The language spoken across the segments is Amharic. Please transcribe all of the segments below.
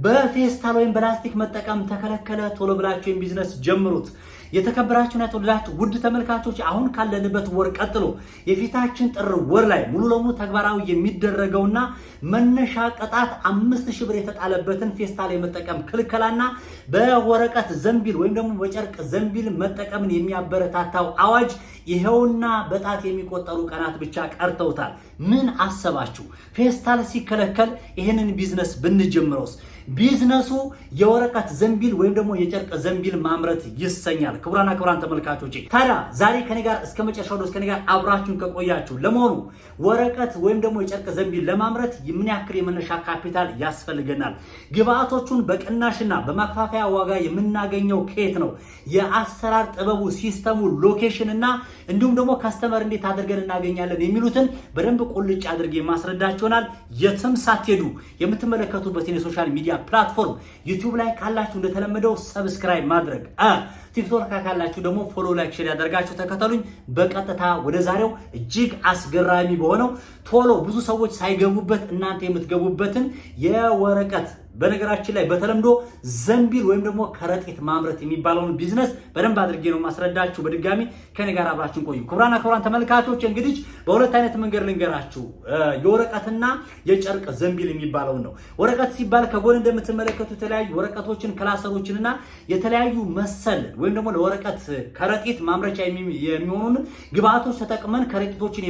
በፌስታል ወይም በላስቲክ መጠቀም ተከለከለ። ቶሎ ብላችሁ ቢዝነስ ጀምሩት። የተከበራችሁና የተወደዳችሁ ውድ ተመልካቾች አሁን ካለንበት ወር ቀጥሎ የፊታችን ጥር ወር ላይ ሙሉ ለሙሉ ተግባራዊ የሚደረገውና መነሻ ቅጣት 5000 ብር የተጣለበትን ፌስታል የመጠቀም ክልከላና በወረቀት ዘንቢል ወይም ደግሞ በጨርቅ ዘንቢል መጠቀምን የሚያበረታታው አዋጅ ይሄውና በጣት የሚቆጠሩ ቀናት ብቻ ቀርተውታል። ምን አሰባችሁ? ፌስታል ሲከለከል ይሄንን ቢዝነስ ብንጀምረውስ? ቢዝነሱ የወረቀት ዘንቢል ወይም ደግሞ የጨርቅ ዘንቢል ማምረት ይሰኛል። ክቡራን ተመልካቾች ታዲያ ዛሬ ከኔ ጋር እስከ መጨረሻው ድረስ ከኔ ጋር አብራችሁን ከቆያችሁ ለመሆኑ ወረቀት ወይም ደግሞ የጨርቅ ዘንቢል ለማምረት ምን ያክል የመነሻ ካፒታል ያስፈልገናል? ግብአቶቹን በቅናሽና በማከፋፈያ ዋጋ የምናገኘው ከየት ነው? የአሰራር ጥበቡ፣ ሲስተሙ፣ ሎኬሽን እና እንዲሁም ደግሞ ካስተመር እንዴት አድርገን እናገኛለን የሚሉትን በደንብ ቁልጭ አድርጌ ማስረዳችሁናል። የትም ሳትሄዱ የምትመለከቱበትን የሶሻል ሚዲያ ፕላትፎርም ዩቲዩብ ላይ ካላችሁ እንደተለመደው ሰብስክራይብ ማድረግ፣ ቲክቶክ ካላችሁ ደግሞ ፎሎ፣ ላይክ፣ ሼር ያደርጋችሁ ተከተሉኝ። በቀጥታ ወደ ዛሬው እጅግ አስገራሚ በሆነው ቶሎ ብዙ ሰዎች ሳይገቡበት እናንተ የምትገቡበትን የወረቀት በነገራችን ላይ በተለምዶ ዘንቢል ወይም ደግሞ ከረጢት ማምረት የሚባለውን ቢዝነስ በደንብ አድርጌ ነው ማስረዳችሁ። በድጋሚ ከኔ ጋር አብራችሁን ቆዩ። ክቡራን ተመልካቾች እንግዲህ በሁለት አይነት መንገድ ልንገራችሁ የወረቀትና የጨርቅ ዘንቢል የሚባለውን ነው። ወረቀት ሲባል ከጎን እንደምትመለከቱ የተለያዩ ወረቀቶችን ክላሰሮችንና የተለያዩ መሰል ወይም ደግሞ ለወረቀት ከረጢት ማምረቻ የሚሆኑን ግብአቶች ተጠቅመን ከረጢቶችን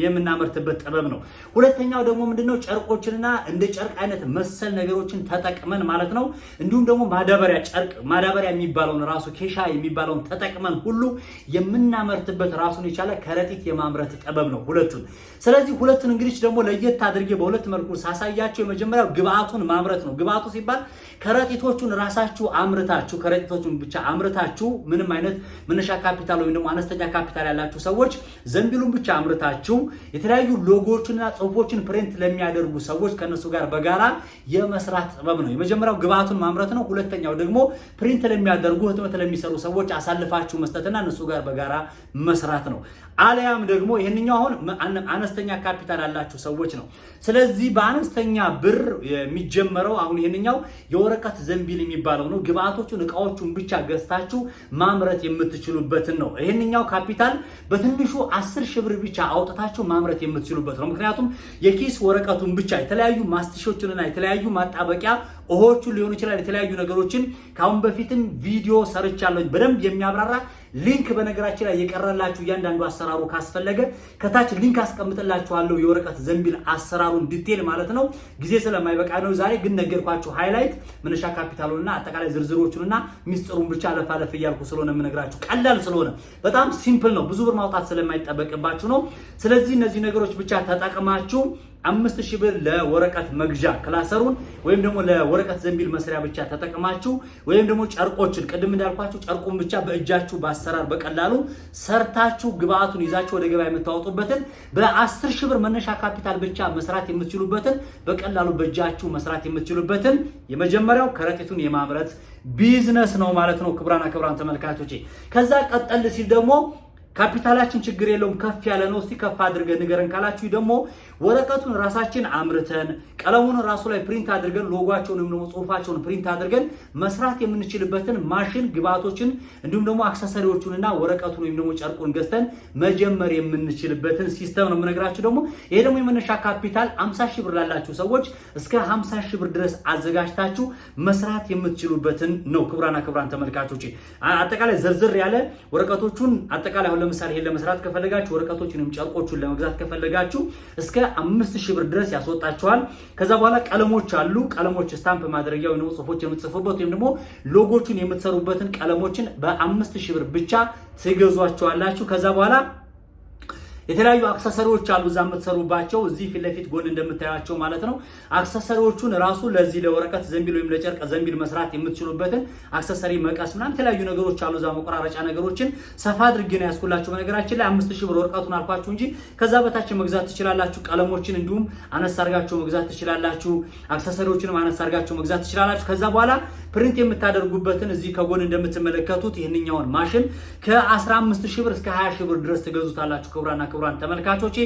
የምናመርትበት ጥበብ ነው። ሁለተኛው ደግሞ ምንድነው? ጨርቆችንና እንደ ጨርቅ አይነት መሰል ነገሮችን ተጠቅመን ማለት ነው። እንዲሁም ደግሞ ማዳበሪያ የሚባለውን ራሱ ኬሻ የሚባለውን ተጠቅመን ሁሉ የምናመርትበት ራሱን የቻለ ከረጢት የማምረት ጥበብ ነው ሁለቱን። ስለዚህ ሁለቱን እንግዲህ ደግሞ ለየት አድርጌ በሁለት መልኩ ሳሳያችሁ የመጀመሪያው ግብአቱን ማምረት ነው። ግብአቱ ሲባል ከረጢቶቹን ራሳችሁ አምርታችሁ ከረጢቶቹን ብቻ አምርታችሁ ምንም አይነት መነሻ ካፒታል ወይም ደግሞ አነስተኛ ካፒታል ያላችሁ ሰዎች ዘንቢሉን ብቻ አምርታችሁ የተለያዩ ሎጎዎችንና ጽሁፎችን ፕሪንት ለሚያደርጉ ሰዎች ከነሱ ጋር በጋራ የመስራት ጥበብ ነው። የመጀመሪያው ግብአቱን ማምረት ነው። ሁለተኛው ደግሞ ፕሪንት ለሚያደርጉ ህትመት ለሚሰሩ ሰዎች አሳልፋችሁ መስጠትና እነሱ ጋር በጋራ መስራት ነው። አለያም ደግሞ ይሄንኛው አሁን አነስተኛ ካፒታል ያላችሁ ሰዎች ነው። ስለዚህ በአነስተኛ ብር የሚጀመረው አሁን ይሄንኛው የወረቀት ዘንቢል የሚባለው ነው። ግብአቶቹን እቃዎቹን ብቻ ገዝታችሁ ማምረት የምትችሉበትን ነው። ይሄንኛው ካፒታል በትንሹ 10000 ብር ብቻ አውጥታችሁ ማምረት የምትችሉበት ነው። ምክንያቱም የኪስ ወረቀቱን ብቻ የተለያዩ ማስቲሾችንና የተለያዩ ማጣበቂያ ኦሆቹን ሊሆን ይችላል የተለያዩ ነገሮችን ካሁን በፊትም ቪዲዮ ሰርቻለሁ በደንብ የሚያብራራ ሊንክ በነገራችን ላይ የቀረላችሁ እያንዳንዱ አሰራሩ ካስፈለገ ከታች ሊንክ አስቀምጥላችኋለሁ። የወረቀት ዘንቢል አሰራሩን ዲቴል ማለት ነው። ጊዜ ስለማይበቃ ነው ዛሬ ግን ነገርኳችሁ። ሃይላይት መነሻ ካፒታሉንና አጠቃላይ ዝርዝሮቹንና ሚስጥሩን ብቻ አለፍ እያልኩ ስለሆነ የምነግራችሁ ቀላል ስለሆነ በጣም ሲምፕል ነው። ብዙ ብር ማውጣት ስለማይጠበቅባችሁ ነው። ስለዚህ እነዚህ ነገሮች ብቻ ተጠቅማችሁ 5000 ብር ለወረቀት መግዣ ክላሰሩን ወይም ደግሞ ለወረቀት ዘንቢል መስሪያ ብቻ ተጠቅማችሁ ወይም ደግሞ ጨርቆችን ቅድም እንዳልኳችሁ ጨርቁን ብቻ በእጃችሁ በአሰራር በቀላሉ ሰርታችሁ ግብአቱን ይዛችሁ ወደ ገበያ የምታወጡበትን በ10000 ብር መነሻ ካፒታል ብቻ መስራት የምትችሉበትን በቀላሉ በእጃችሁ መስራት የምትችሉበትን የመጀመሪያው ከረጢቱን የማምረት ቢዝነስ ነው ማለት ነው። ክቡራን ተመልካቾቼ ከዛ ቀጠል ሲል ደግሞ ካፒታላችን ችግር የለውም ከፍ ያለ ነው። እስቲ ከፍ አድርገን ንገረን ካላችሁ ደግሞ ወረቀቱን ራሳችን አምርተን ቀለሙን ራሱ ላይ ፕሪንት አድርገን ሎጓቸውን ወይም ደግሞ ጽሁፋቸውን ፕሪንት አድርገን መስራት የምንችልበትን ማሽን ግብአቶችን እንዲሁም ደግሞ አክሰሰሪዎቹንና ወረቀቱን ወይም ደግሞ ጨርቁን ገዝተን መጀመር የምንችልበትን ሲስተም ነው የምነግራችሁ። ደግሞ ይሄ ደግሞ የመነሻ ካፒታል 50000 ብር ላላችሁ ሰዎች እስከ 50000 ብር ድረስ አዘጋጅታችሁ መስራት የምትችሉበትን ነው። ክቡራን ተመልካቾች አጠቃላይ ዝርዝር ያለ ወረቀቶቹን አጠቃላይ ለምሳሌ ይሄን ለመስራት ከፈለጋችሁ ወረቀቶችንም ጨርቆቹን ለመግዛት ከፈለጋችሁ እስከ 5000 ብር ድረስ ያስወጣችኋል። ከዛ በኋላ ቀለሞች አሉ። ቀለሞች ስታምፕ ማድረጊያ ወይ ነው ጽሁፎች የምትጽፉበት ወይም ደግሞ ሎጎቹን የምትሰሩበትን ቀለሞችን በ5000 ብር ብቻ ትገዟቸዋላችሁ። ከዛ በኋላ የተለያዩ አክሰሰሪዎች አሉ እዛ የምትሰሩባቸው እዚህ ፊት ለፊት ጎን እንደምታያቸው ማለት ነው። አክሰሰሪዎቹን ራሱ ለዚህ ለወረቀት ዘንቢል ወይም ለጨርቅ ዘንቢል መስራት የምትችሉበትን አክሰሰሪ መቀስ ምናምን የተለያዩ ነገሮች አሉ እዛ መቆራረጫ ነገሮችን ሰፋ አድርጌ ነው ያስኩላችሁ። በነገራችን ላይ 5000 ብር ወረቀቱን አልኳችሁ እንጂ ከዛ በታች መግዛት ትችላላችሁ። ቀለሞችን እንዲሁም አነስ አድርጋችሁ መግዛት ትችላላችሁ። አክሰሰሪዎችንም አነስ አድርጋችሁ መግዛት ትችላላችሁ። ከዛ በኋላ ፕሪንት የምታደርጉበትን እዚህ ከጎን እንደምትመለከቱት ይህንኛውን ማሽን ከ15000 ብር እስከ 20000 ብር ድረስ ትገዙታላችሁ። ክቡራን ተመልካቾቼ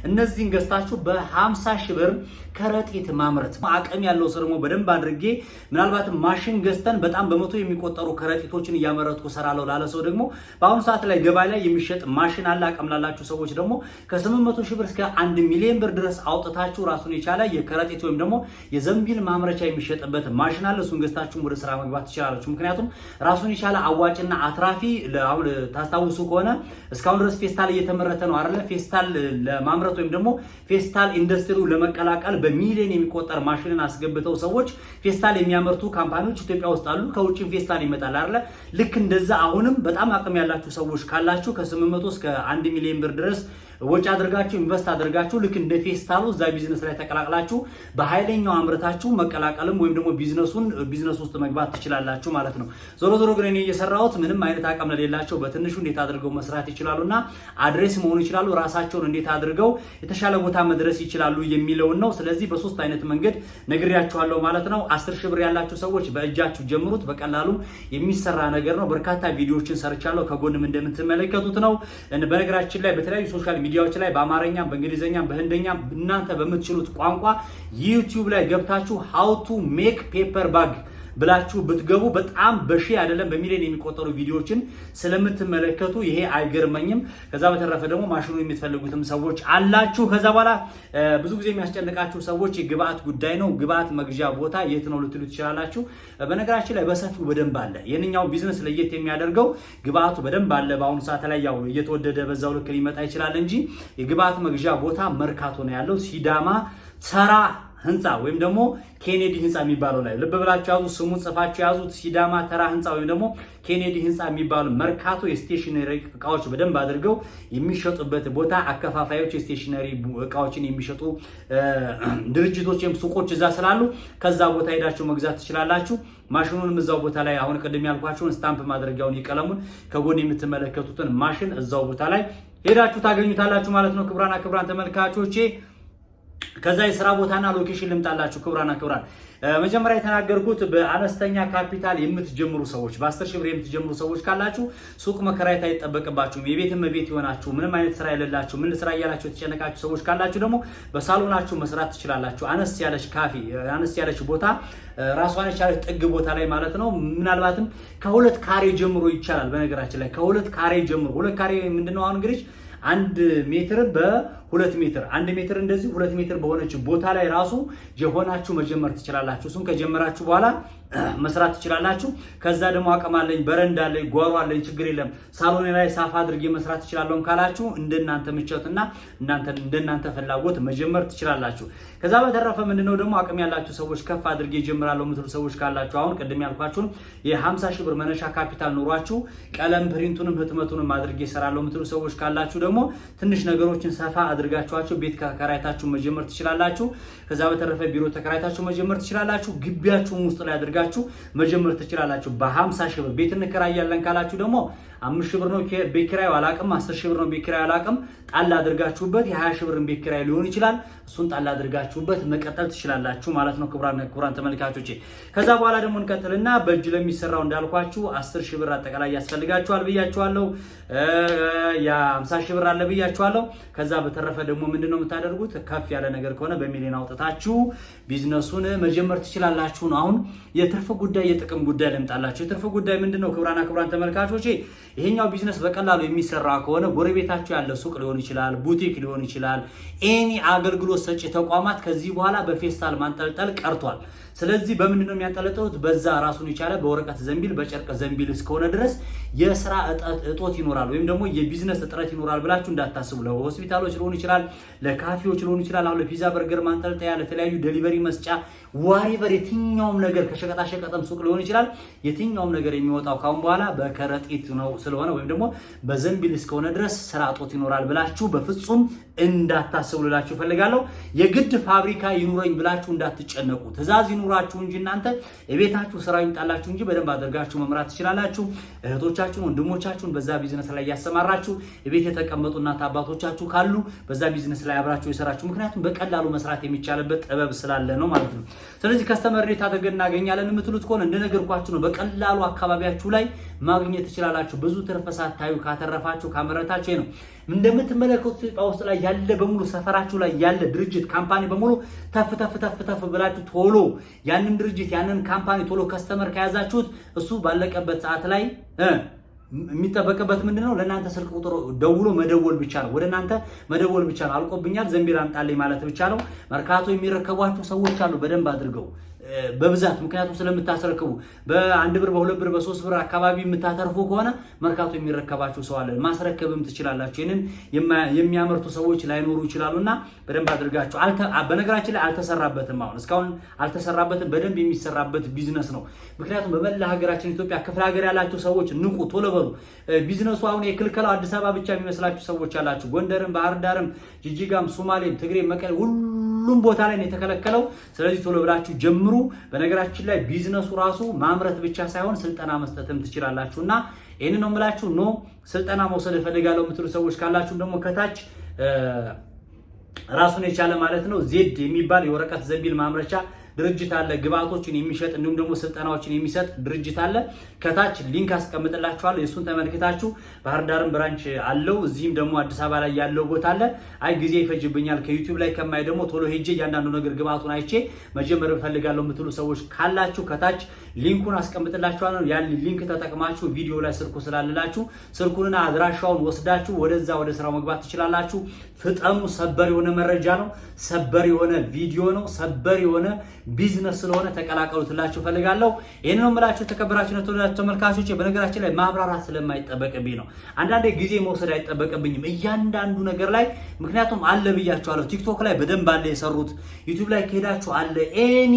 እነዚህን ገዝታችሁ በ50000 ብር ከረጢት ማምረት አቅም ያለው ሰው ደግሞ በደንብ አድርጌ ምናልባት ማሽን ገዝተን በጣም በመቶ የሚቆጠሩ ከረጢቶችን እያመረትኩ ሰራለው ላለ ሰው ደግሞ በአሁኑ ሰዓት ላይ ገበያ ላይ የሚሸጥ ማሽን አለ። አቅም ላላችሁ ሰዎች ደግሞ ከ800,000 ብር እስከ 1 ሚሊዮን ብር ድረስ አውጥታችሁ ራሱን የቻለ የከረጢት ወይም ደግሞ የዘንቢል ማምረቻ የሚሸጥበት ማሽን አለ። እሱን ገዝታችሁ ወደ ስራ መግባት ትችላላችሁ። ምክንያቱም ራሱን የቻለ አዋጭና አትራፊ አሁን ታስታውሱ ከሆነ እስካሁን ድረስ ፌስታል እየተመረተ ነው አይደለ? ፌስታል ለማምረት ወይም ደግሞ ፌስታል ኢንዱስትሪው ለመቀላቀል በሚሊዮን የሚቆጠር ማሽንን አስገብተው ሰዎች ፌስታል የሚያመርቱ ካምፓኒዎች ኢትዮጵያ ውስጥ አሉ። ከውጭ ፌስታል ይመጣል አይደለ? ልክ እንደዛ አሁንም በጣም አቅም ያላችሁ ሰዎች ካላችሁ ከ800 እስከ 1 ሚሊዮን ብር ድረስ ወጪ አድርጋችሁ ኢንቨስት አድርጋችሁ ልክ እንደ ፌስታሉ እዛ ቢዝነስ ላይ ተቀላቅላችሁ በኃይለኛው አምርታችሁ መቀላቀልም ወይም ደግሞ ቢዝነስ ውስጥ መግባት ትችላላችሁ ማለት ነው። ዞሮ ዞሮ ግን እኔ እየሰራሁት ምንም አይነት አቅም ለሌላቸው በትንሹ እንዴት አድርገው መስራት ይችላሉና አድሬስ መሆን ይችላሉ፣ ራሳቸውን እንዴት አድርገው የተሻለ ቦታ መድረስ ይችላሉ የሚለውን ነው። ስለዚህ በሶስት አይነት መንገድ ነግሬያችኋለሁ ማለት ነው። 10,000 ብር ያላችሁ ሰዎች በእጃችሁ ጀምሩት። በቀላሉ የሚሰራ ነገር ነው። በርካታ ቪዲዮዎችን ሰርቻለሁ። ከጎንም እንደምትመለከቱት ነው። በነገራችን ላይ በተለያዩ ሶሻል ሚዲያዎች ላይ በአማርኛ፣ በእንግሊዘኛ፣ በህንደኛ እናንተ በምትችሉት ቋንቋ ዩቲዩብ ላይ ገብታችሁ how to make paper bag ብላችሁ ብትገቡ በጣም በሺ አይደለም በሚሊዮን የሚቆጠሩ ቪዲዮዎችን ስለምትመለከቱ ይሄ አይገርመኝም። ከዛ በተረፈ ደግሞ ማሽኑ የምትፈልጉትም ሰዎች አላችሁ። ከዛ በኋላ ብዙ ጊዜ የሚያስጨንቃችሁ ሰዎች የግብአት ጉዳይ ነው። ግብአት መግዣ ቦታ የት ነው ልትሉ ትችላላችሁ። በነገራችን ላይ በሰፊው በደንብ አለ። የኛው ቢዝነስ ለየት የሚያደርገው ግብአቱ በደንብ አለ። በአሁኑ ሰዓት ላይ ያው እየተወደደ በዛው ልክ ሊመጣ ይችላል እንጂ የግብአት መግዣ ቦታ መርካቶ ነው ያለው። ሲዳማ ተራ ህንፃ ወይም ደግሞ ኬኔዲ ህንፃ የሚባለው ላይ ልብ ብላችሁ ያዙ። ስሙን ጽፋችሁ ያዙት። ሲዳማ ተራ ህንፃ ወይም ደግሞ ኬኔዲ ህንፃ የሚባለው መርካቶ የስቴሽነሪ እቃዎች በደንብ አድርገው የሚሸጡበት ቦታ፣ አከፋፋዮች የስቴሽነሪ እቃዎችን የሚሸጡ ድርጅቶች ወይም ሱቆች እዛ ስላሉ ከዛ ቦታ ሄዳችሁ መግዛት ትችላላችሁ። ማሽኑንም እዛው ቦታ ላይ አሁን ቅድም ያልኳችሁን ስታምፕ ማድረጊያውን የቀለሙን ከጎን የምትመለከቱትን ማሽን እዛው ቦታ ላይ ሄዳችሁ ታገኙታላችሁ ማለት ነው። ክቡራን ተመልካቾቼ ከዛ የሥራ ቦታና ሎኬሽን ልምጣላችሁ። ክቡራን መጀመሪያ የተናገርኩት በአነስተኛ ካፒታል የምትጀምሩ ሰዎች በ10,000 ብር የምትጀምሩ ሰዎች ካላችሁ ሱቅ መከራየት አይጠበቅባችሁም። የቤትም ቤት ይሆናችሁ ምንም አይነት ስራ የሌላችሁ ምን ስራ እያላችሁ የተጨነቃችሁ ሰዎች ካላችሁ ደግሞ በሳሎናችሁ መስራት ትችላላችሁ። አነስ ያለች ካፌ፣ አነስ ያለች ቦታ ራሷን የቻለች ጥግ ቦታ ላይ ማለት ነው። ምናልባትም ከ2 ካሬ ጀምሮ ይቻላል። በነገራችን ላይ ከ2 ካሬ ጀምሮ 2 ካሬ ምንድነው አሁን እንግዲህ 1 ሜትር በ2 ሜትር 1 ሜትር እንደዚህ 2 ሜትር በሆነች ቦታ ላይ ራሱ የሆናችሁ መጀመር ትችላላችሁ። እሱን ከጀመራችሁ በኋላ መስራት ትችላላችሁ። ከዛ ደግሞ አቅም አለኝ፣ በረንዳ አለኝ፣ ጓሮ አለኝ፣ ችግር የለም ሳሎኔ ላይ ሳፋ አድርጌ መስራት ትችላለሁ ካላችሁ እንደናንተ ምቾትና እንደናንተ ፍላጎት መጀመር ትችላላችሁ። ከዛ በተረፈ ምንድነው ደግሞ አቅም ያላችሁ ሰዎች ከፍ አድርጌ ጀምራለሁ የምትሉ ሰዎች ካላችሁ አሁን ቅድም ያልኳችሁን የ50,000 ብር መነሻ ካፒታል ኖሯችሁ ቀለም ፕሪንቱንም ህትመቱንም አድርጌ እሰራለሁ የምትሉ ሰዎች ካላችሁ ደግሞ ትንሽ ነገሮችን ሰፋ አድርጋችኋቸው ቤት ተከራይታችሁ መጀመር ትችላላችሁ። ከዛ በተረፈ ቢሮ ተከራይታችሁ መጀመር ትችላላችሁ። ግቢያችሁን ውስጥ ላይ አድርጋችሁ መጀመር ትችላላችሁ። በ50,000 ብር ቤት እንከራያለን ካላችሁ ደግሞ 5,000 ብር ነው ቤት ኪራዩ አላቅም፣ 10,000 ብር ነው ቤት ኪራዩ አላቅም። ጣል አድርጋችሁበት የ20,000 ብር ቤት ኪራይ ሊሆን ይችላል። እሱን ጣል አድርጋችሁበት መቀጠል ትችላላችሁ ማለት ነው። ክቡራን ተመልካቾቼ ከዛ በኋላ ደግሞ እንቀጥልና በእጅ ለሚሰራው እንዳልኳችሁ 10,000 ብር አጠቃላይ ያስፈልጋችኋል ብያችኋለሁ። የ50,000 ብር አለ ብያችኋለሁ። ከዛ በተረፈ ደግሞ ምንድነው የምታደርጉት? ከፍ ያለ ነገር ከሆነ በሚሊዮን አውጥታችሁ ቢዝነሱን መጀመር ትችላላችሁ ነው። አሁን የትርፍ ጉዳይ የጥቅም ጉዳይ ልምጣላችሁ። የትርፍ ጉዳይ ምንድነው? ክቡራን ተመልካቾቼ ይሄኛው ቢዝነስ በቀላሉ የሚሰራ ከሆነ ጎረቤታችሁ ያለ ሱቅ ሊሆን ይችላል፣ ቡቲክ ሊሆን ይችላል፣ ኤኒ አገልግሎት ሰጪ ተቋማት ከዚህ በኋላ በፌስታል ማንጠልጠል ቀርቷል። ስለዚህ በምንድነው የሚያንጠለጥሉት? በዛ ራሱን የቻለ በወረቀት ዘንቢል በጨርቅ ዘንቢል እስከሆነ ድረስ የስራ እጦት ይኖራል ወይም ደግሞ የቢዝነስ እጥረት ይኖራል ብላችሁ እንዳታስቡ። ለሆስፒታሎች ሊሆን ይችላል፣ ለካፌዎች ሊሆን ይችላል፣ አሁን ለፒዛ በርገር ማንጠልጠያ፣ ለተለያዩ ዴሊቨሪ መስጫ ዋሪቨር የትኛውም ነገር ከሸቀጣሸቀጥም ሱቅ ሊሆን ይችላል። የትኛውም ነገር የሚወጣው ካሁን በኋላ በከረጢት ነው ስለሆነ ወይም ደግሞ በዘንቢል እስከሆነ ድረስ ስራ እጦት ይኖራል ብላችሁ በፍጹም እንዳታስቡ ልላችሁ ፈልጋለሁ። የግድ ፋብሪካ ይኑረኝ ብላችሁ እንዳትጨነቁ። ትዕዛዝ ይኑራችሁ እንጂ እናንተ የቤታችሁ ስራ ይምጣላችሁ እንጂ በደንብ አድርጋችሁ መምራት ትችላላችሁ። እህቶቻችሁን ወንድሞቻችሁን በዛ ቢዝነስ ላይ ያሰማራችሁ የቤት የተቀመጡ እናት አባቶቻችሁ ካሉ በዛ ቢዝነስ ላይ አብራችሁ የሰራችሁ። ምክንያቱም በቀላሉ መስራት የሚቻልበት ጥበብ ስላለ ነው ማለት ነው። ስለዚህ ከስተመር ሬት አድርገን እናገኛለን የምትሉት ከሆነ እንደነገርኳችሁ ነው በቀላሉ አካባቢያችሁ ላይ ማግኘት ትችላላችሁ። ብዙ ትርፍ ሳታዩ ካተረፋችሁ ካመረታችሁ ነው። እንደምትመለከቱት ኢትዮጵያ ውስጥ ላይ ያለ በሙሉ ሰፈራችሁ ላይ ያለ ድርጅት ካምፓኒ በሙሉ ተፍ ብላችሁ ቶሎ ያንን ድርጅት ያንን ካምፓኒ ቶሎ ከስተመር ከያዛችሁት እሱ ባለቀበት ሰዓት ላይ የሚጠበቅበት ምንድነው? ለእናንተ ስልክ ቁጥር ደውሎ መደወል ብቻ ነው። ወደ እናንተ መደወል ብቻ ነው። አልቆብኛል ዘንቢል አምጣልኝ ማለት ብቻ ነው። መርካቶ የሚረከቧችሁ ሰዎች አሉ በደንብ አድርገው በብዛት ምክንያቱም ስለምታስረክቡ በ1 ብር በ2 ብር በ3 ብር አካባቢ የምታተርፉ ከሆነ መርካቶ የሚረከባችሁ ሰው አለ። ማስረከብም ትችላላችሁ። ይሄንን የሚያመርቱ ሰዎች ላይኖሩ ይችላሉና በደንብ አድርጋችሁ በነገራችን ላይ አልተሰራበትም። አሁን እስካሁን አልተሰራበትም። በደንብ የሚሰራበት ቢዝነስ ነው። ምክንያቱም በመላ ሀገራችን ኢትዮጵያ ክፍለ ሀገር ያላችሁ ሰዎች ንቁ፣ ቶሎ በሉ። ቢዝነሱ አሁን የክልከላው አዲስ አበባ ብቻ የሚመስላችሁ ሰዎች አላችሁ። ጎንደርም፣ ባህር ዳርም፣ ጅጅጋም፣ ሶማሌም፣ ትግሬም፣ መቀሌ ሁሉም ቦታ ላይ ነው የተከለከለው። ስለዚህ ቶሎ ብላችሁ ጀምሩ። በነገራችን ላይ ቢዝነሱ ራሱ ማምረት ብቻ ሳይሆን ስልጠና መስጠትም ትችላላችሁና ይሄን ነው የምላችሁ። ኖ ስልጠና መውሰድ እፈልጋለሁ የምትሉ ሰዎች ካላችሁ ደግሞ ከታች ራሱን የቻለ ማለት ነው ዜድ የሚባል የወረቀት ዘንቢል ማምረቻ ድርጅት አለ። ግብአቶችን የሚሸጥ እንዲሁም ደግሞ ስልጠናዎችን የሚሰጥ ድርጅት አለ። ከታች ሊንክ አስቀምጥላችኋለሁ። እሱን ተመልክታችሁ ባህር ዳርም ብራንች አለው፣ እዚህም ደግሞ አዲስ አበባ ላይ ያለው ቦታ አለ። አይ ጊዜ ይፈጅብኛል ከዩቲዩብ ላይ ከማይ ደግሞ ቶሎ ሄጄ እያንዳንዱ ነገር ግብአቱን አይቼ መጀመር እፈልጋለሁ የምትሉ ሰዎች ካላችሁ ከታች ሊንኩን አስቀምጥላችኋለሁ። ያን ሊንክ ተጠቅማችሁ ቪዲዮ ላይ ስልኩ ስላለላችሁ ስልኩንና አድራሻውን ወስዳችሁ ወደዛ ወደ ስራው መግባት ትችላላችሁ። ፍጠኑ። ሰበር የሆነ መረጃ ነው። ሰበር የሆነ ቪዲዮ ነው። ሰበር የሆነ ቢዝነስ ስለሆነ ተቀላቀሉትላችሁ ፈልጋለሁ። ይሄን ነው የምላችሁ። ተከብራችሁ ነው ተመልካቾች። በነገራችን ላይ ማብራራት ስለማይጠበቅብኝ ነው። አንዳንዴ ጊዜ መውሰድ አይጠበቅብኝም እያንዳንዱ ነገር ላይ ምክንያቱም አለ ብያችኋለሁ። ቲክቶክ ላይ በደንብ አለ የሰሩት፣ ዩቲዩብ ላይ ከሄዳችሁ አለ ኤኒ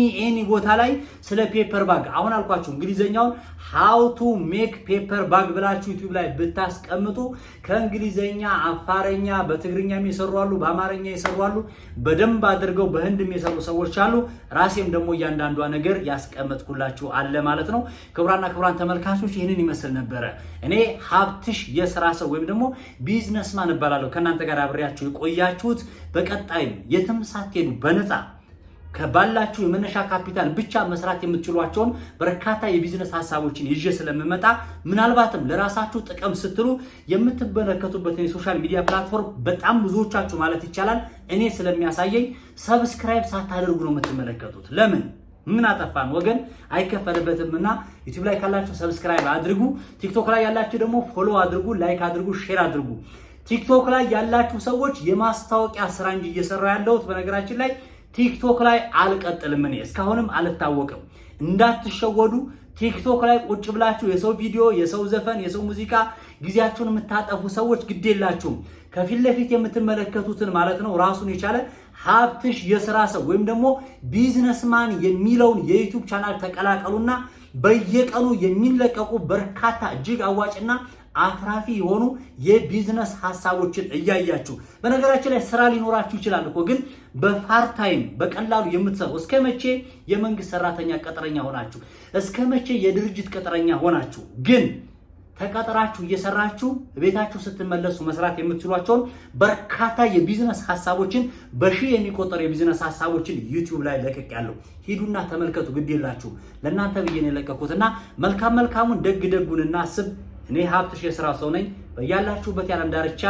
ቦታ ላይ ስለ ፔፐር ባግ አሁን አልኳችሁ እንግሊዘኛውን how to make paper bag ብላችሁ ዩቲዩብ ላይ ብታስቀምጡ ከእንግሊዘኛ አፋረኛ በትግርኛም ይሰሩ አሉ፣ በአማርኛ ይሰሩ አሉ፣ በደንብ አድርገው በህንድም የሰሩ ሰዎች አሉ። ራሴም ደግሞ እያንዳንዷ ነገር ያስቀመጥኩላችሁ አለ ማለት ነው። ክቡራን ተመልካቾች ይህንን ይመስል ነበረ። እኔ ሀብትሽ የሥራ ሰው ወይም ደግሞ ቢዝነስማን እባላለሁ። ከእናንተ ጋር አብሬያችሁ የቆያችሁት በቀጣይም የትም ሳትሄዱ በነፃ ከባላችሁ የመነሻ ካፒታል ብቻ መስራት የምትችሏቸውን በርካታ የቢዝነስ ሐሳቦችን ይዤ ስለምመጣ ምናልባትም ለራሳችሁ ጥቅም ስትሉ የምትመለከቱበትን የሶሻል ሚዲያ ፕላትፎርም በጣም ብዙዎቻችሁ ማለት ይቻላል እኔ ስለሚያሳየኝ ሰብስክራይብ ሳታደርጉ ነው የምትመለከቱት። ለምን? ምን አጠፋን ወገን? አይከፈልበትምና ዩቲዩብ ላይ ካላችሁ ሰብስክራይብ አድርጉ። ቲክቶክ ላይ ያላችሁ ደግሞ ፎሎ አድርጉ፣ ላይክ አድርጉ፣ ሼር አድርጉ። ቲክቶክ ላይ ያላችሁ ሰዎች የማስታወቂያ ስራ እንጂ እየሰራ ያለሁት በነገራችን ላይ ቲክቶክ ላይ አልቀጥልም። እኔ እስካሁንም አልታወቅም። እንዳትሸወዱ። ቲክቶክ ላይ ቁጭ ብላችሁ የሰው ቪዲዮ፣ የሰው ዘፈን፣ የሰው ሙዚቃ ጊዜያችሁን የምታጠፉ ሰዎች ግድ የላችሁም። ከፊት ለፊት የምትመለከቱትን ማለት ነው ራሱን የቻለ ሀብትሽ የሥራ ሰው ወይም ደግሞ ቢዝነስማን የሚለውን የዩቲዩብ ቻናል ተቀላቀሉና በየቀኑ የሚለቀቁ በርካታ እጅግ አዋጭና አትራፊ የሆኑ የቢዝነስ ሐሳቦችን እያያችሁ በነገራችን ላይ ስራ ሊኖራችሁ ይችላል እኮ ግን በፓርት ታይም በቀላሉ የምትሰሩ እስከመቼ የመንግስት ሰራተኛ ቅጥረኛ ሆናችሁ እስከመቼ የድርጅት ቅጥረኛ ሆናችሁ ግን ተቀጥራችሁ እየሰራችሁ ቤታችሁ ስትመለሱ መስራት የምትችሏቸውን በርካታ የቢዝነስ ሐሳቦችን በሺህ የሚቆጠሩ የቢዝነስ ሐሳቦችን ዩቲዩብ ላይ ለቅቄያለሁ። ሂዱና ተመልከቱ። ግድ የላችሁ ለእናንተ ብዬ ነው የለቀኩትና መልካሙን ደጉንና አስብ። እኔ ሀብትሽ የሥራ ሰው ነኝ። በያላችሁበት የዓለም ዳርቻ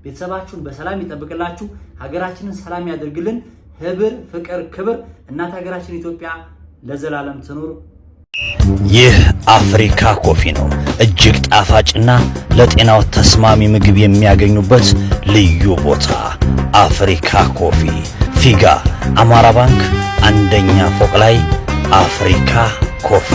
ቤተሰባችሁን በሰላም ይጠብቅላችሁ፣ ሀገራችንን ሰላም ያደርግልን። ህብር፣ ፍቅር፣ ክብር እናት ሀገራችን ኢትዮጵያ ለዘላለም ትኑር። ይህ አፍሪካ ኮፊ ነው። እጅግ ጣፋጭና ለጤናው ተስማሚ ምግብ የሚያገኙበት ልዩ ቦታ አፍሪካ ኮፊ ፊጋ አማራ ባንክ አንደኛ ፎቅ ላይ አፍሪካ ኮፊ